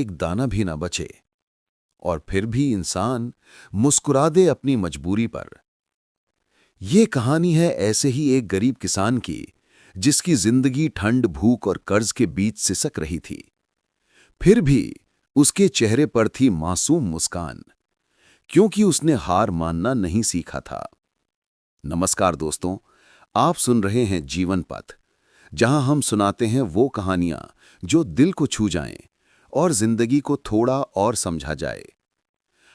एक दाना भी ना बचे और फिर भी इंसान मुस्कुरा दे अपनी मजबूरी पर। ये कहानी है ऐसे ही एक गरीब किसान की, जिसकी जिंदगी ठंड, भूख और कर्ज के बीच सिसक रही थी। फिर भी उसके चेहरे पर थी मासूम मुस्कान, क्योंकि उसने हार मानना नहीं सीखा था। नमस्कार दोस्तों, आप सुन रहे हैं जीवन पथ, जहां हम सुनाते हैं वो कहानियां जो दिल को छू जाएं और जिंदगी को थोड़ा और समझा जाए।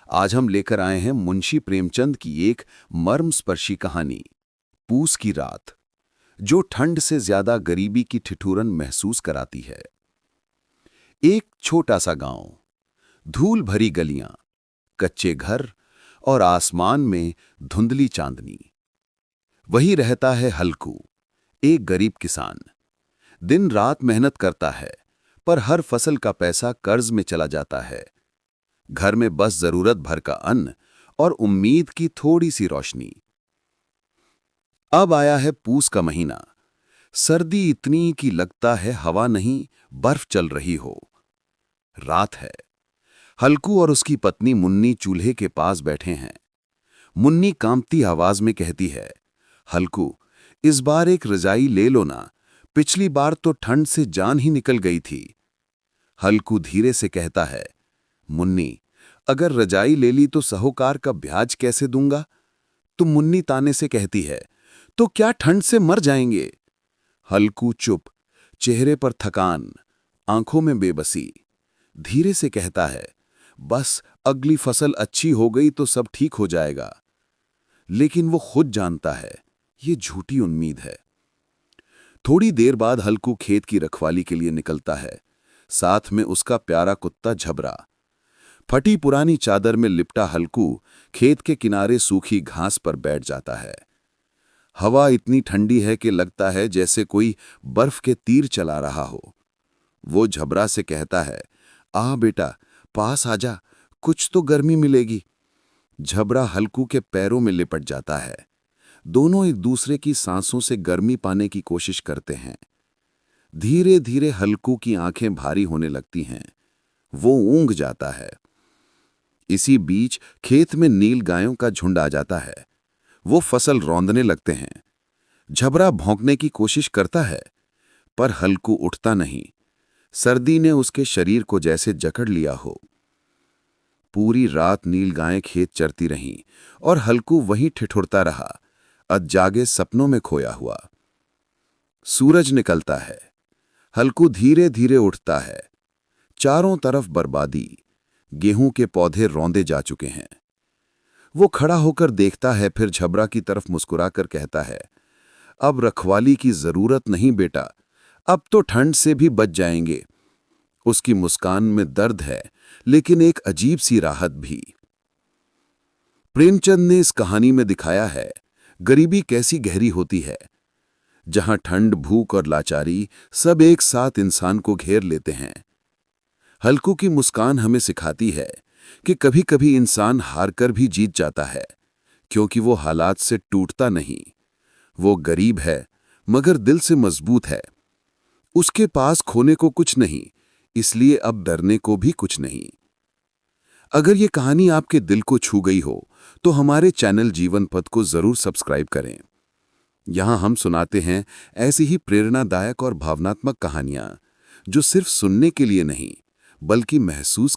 आज हम लेकर आए हैं मुंशी प्रेमचंद की एक मर्मस्पर्शी कहानी, पूस की रात, जो ठंड से ज्यादा गरीबी की ठिठुरन महसूस कराती है। एक छोटा सा गांव, धूल भरी गलियां, कच्चे घर और आसमान में धुंधली चांदनी। वही रहता है हल्कू, एक गरीब किसान। दिन रात मेहनत करता है, पर हर फसल का पैसा कर्ज में चला जाता है। घर में बस जरूरत भर का अन्न और उम्मीद की थोड़ी सी रोशनी। अब आया है पूस का महीना। सर्दी इतनी कि लगता है हवा नहीं, बर्फ चल रही हो। रात है। हल्कू और उसकी पत्नी मुन्नी चूल्हे के पास बैठे हैं। मुन्नी कांपती आवाज में कहती है, हल्कू, इस बार एक रजाई ले लो ना, पिछली बार तो ठंड से जान ही निकल गई थी। हल्कू धीरे से कहता है, मुन्नी, अगर रजाई ले ली तो साहूकार का ब्याज कैसे दूंगा? तो मुन्नी ताने से कहती है, तो क्या ठंड से मर जाएंगे? हल्कू चुप, चेहरे पर थकान, आंखों में बेबसी। धीरे से कहता है, बस अगली फसल अच्छी हो गई तो सब ठीक हो जाएगा। लेकिन वो खुद जानता है, ये झूठी उम्मीद है। थोड़ी देर बाद हल्कू खेत की रखवाली के लिए निकलता है, साथ में उसका प्यारा कुत्ता झबरा। फटी पुरानी चादर में लिपटा हल्कू खेत के किनारे सूखी घास पर बैठ जाता है। हवा इतनी ठंडी है कि लगता है जैसे कोई बर्फ के तीर चला रहा हो। वो झबरा से कहता है, आ बेटा, पास आजा, कुछ तो गर्मी मिलेगी। झबरा हल्कू के पैरों में लिपट जाता है। दोनों एक दूसरे की सांसों से गर्मी पाने की कोशिश करते हैं। धीरे धीरे हल्कू की आंखें भारी होने लगती हैं। वो ऊंघ जाता है। इसी बीच खेत में नील गायों का झुंड आ जाता है। वो फसल रौंदने लगते हैं। झबरा भौंकने की कोशिश करता है, पर हल्कू उठता नहीं। सर्दी ने उसके शरीर को जैसे जकड़ लिया हो। पूरी रात नील गायें खेत चरती रहीं और हल्कू वहीं ठिठुरता रहा, अधजागे सपनों में खोया हुआ। सूरज निकलता है। हल्कू धीरे धीरे उठता है। चारों तरफ बर्बादी, गेहूं के पौधे रौंदे जा चुके हैं। वो खड़ा होकर देखता है, फिर झबरा की तरफ मुस्कुराकर कहता है, अब रखवाली की जरूरत नहीं बेटा, अब तो ठंड से भी बच जाएंगे। उसकी मुस्कान में दर्द है, लेकिन एक अजीब सी राहत भी। प्रेमचंद ने इस कहानी में दिखाया है गरीबी कैसी गहरी होती है, जहां ठंड, भूख और लाचारी सब एक साथ इंसान को घेर लेते हैं। हल्कू की मुस्कान हमें सिखाती है कि कभी कभी इंसान हारकर भी जीत जाता है, क्योंकि वो हालात से टूटता नहीं। वो गरीब है, मगर दिल से मजबूत है। उसके पास खोने को कुछ नहीं, इसलिए अब डरने को भी कुछ नहीं। अगर ये कहानी आपके दिल को छू गई हो, तो हमारे चैनल जीवन पथ को जरूर सब्सक्राइब करें। यहाँ हम सुनाते हैं ऐसी ही प्रेरणादायक और भावनात्मक कहानियां, जो सिर्फ सुनने के लिए नहीं, बल्कि महसूस